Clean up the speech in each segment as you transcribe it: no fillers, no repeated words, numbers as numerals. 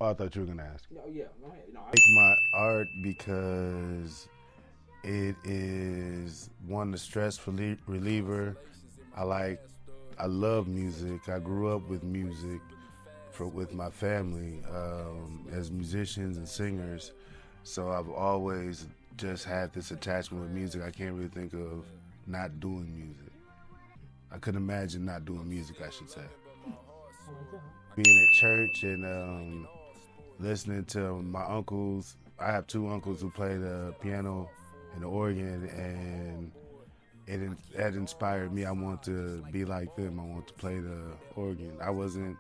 Oh, I thought you were gonna ask. No, yeah, go ahead. No, I like my art because it is one, the stress reliever. I like, I love music. I grew up with music with my family as musicians and singers. So I've always just had this attachment with music. I can't really think of not doing music. I couldn't imagine not doing music, I should say. I like that. Being at church and listening to my uncles. I have two uncles who play the piano and the organ, and that inspired me. I want to be like them. I want to play the organ.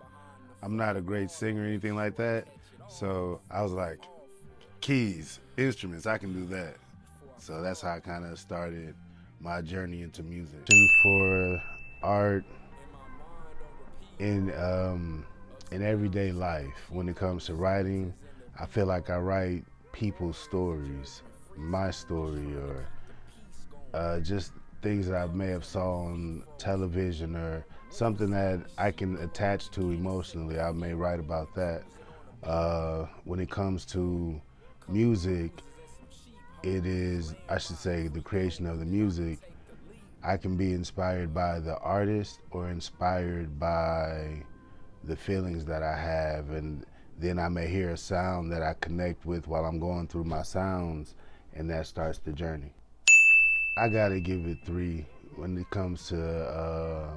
I'm not a great singer or anything like that. So I was like, keys, instruments, I can do that. So that's how I kind of started my journey into music. And for art in in everyday life, when it comes to writing, I feel like I write people's stories, my story, or just things that I may have saw on television or something that I can attach to emotionally. I may write about that. When it comes to music, it is, I should say, the creation of the music. I can be inspired by the artist or inspired by the feelings that I have, and then I may hear a sound that I connect with while I'm going through my sounds, and that starts the journey. I gotta give it three. When it comes to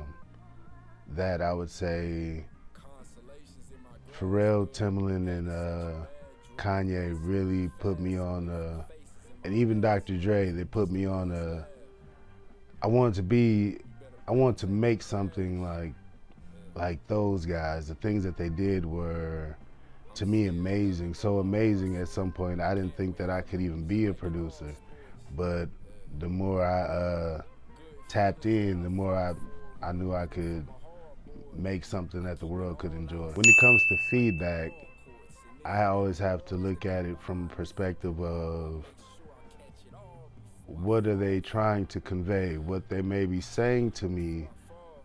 that, I would say Pharrell, Timbaland, and Kanye really put me on, and even Dr. Dre, they put me on I wanted to be, I wanted to make something like those guys. The things that they did were, to me, amazing. So amazing at some point, I didn't think that I could even be a producer. But the more I tapped in, the more I knew I could make something that the world could enjoy. When it comes to feedback, I always have to look at it from a perspective of what are they trying to convey? What they may be saying to me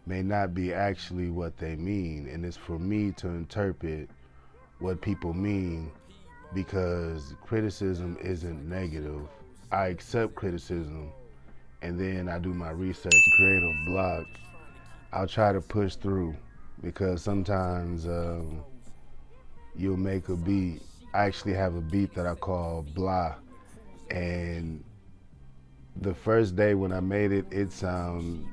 may not be actually what they mean. And it's for me to interpret what people mean, because criticism isn't negative. I accept criticism and then I do my research, creative block. I'll try to push through because sometimes you'll make a beat. I actually have a beat that I call blah, and the first day when I made it, it sounded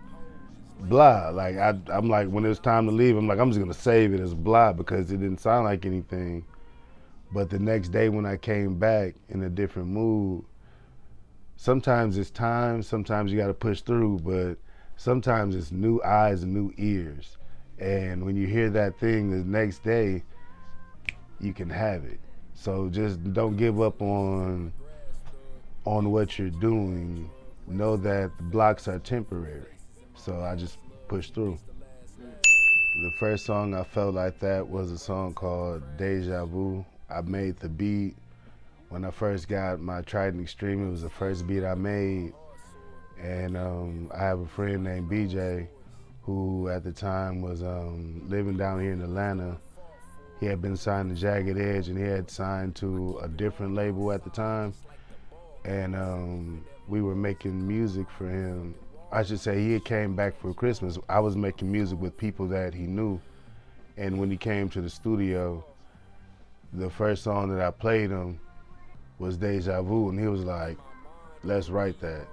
blah. Like I'm like, when it was time to leave, I'm like, I'm just gonna save it as blah because it didn't sound like anything. But the next day when I came back in a different mood, sometimes it's time, sometimes you gotta push through, but sometimes it's new eyes and new ears. And when you hear that thing the next day, you can have it. So just don't give up on what you're doing. Know that the blocks are temporary. So I just push through. The first song I felt like that was a song called Deja Vu. I made the beat when I first got my Trident Extreme. It was the first beat I made. And I have a friend named BJ who at the time was living down here in Atlanta. He had been signed to Jagged Edge and he had signed to a different label at the time. And we were making music for him. I should say he had came back for Christmas. I was making music with people that he knew. And when he came to the studio, the first song that I played him was Deja Vu, and he was like, let's write that.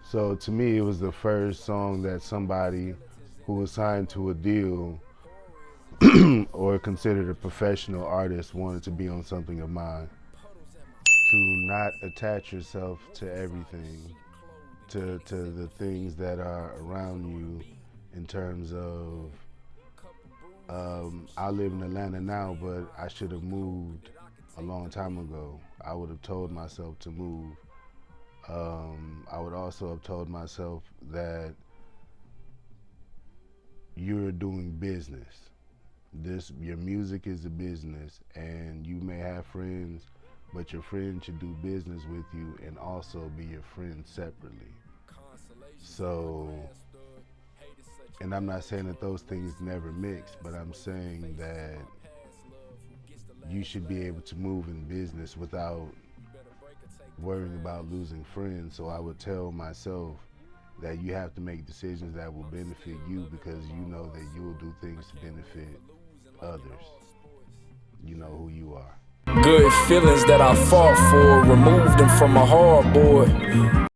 So to me, it was the first song that somebody who was signed to a deal or considered a professional artist wanted to be on something of mine. To not attach yourself to everything, to the things that are around you in terms of, I live in Atlanta now, but I should have moved a long time ago. I would have told myself to move. I would also have told myself that you're doing business. Your music is a business, and you may have friends, but your friend should do business with you and also be your friend separately. So, and I'm not saying that those things never mix, but I'm saying that you should be able to move in business without worrying about losing friends. So I would tell myself that you have to make decisions that will benefit you, because you know that you will do things to benefit others. You know who you are. Good feelings that I fought for, removed them from my heart, boy.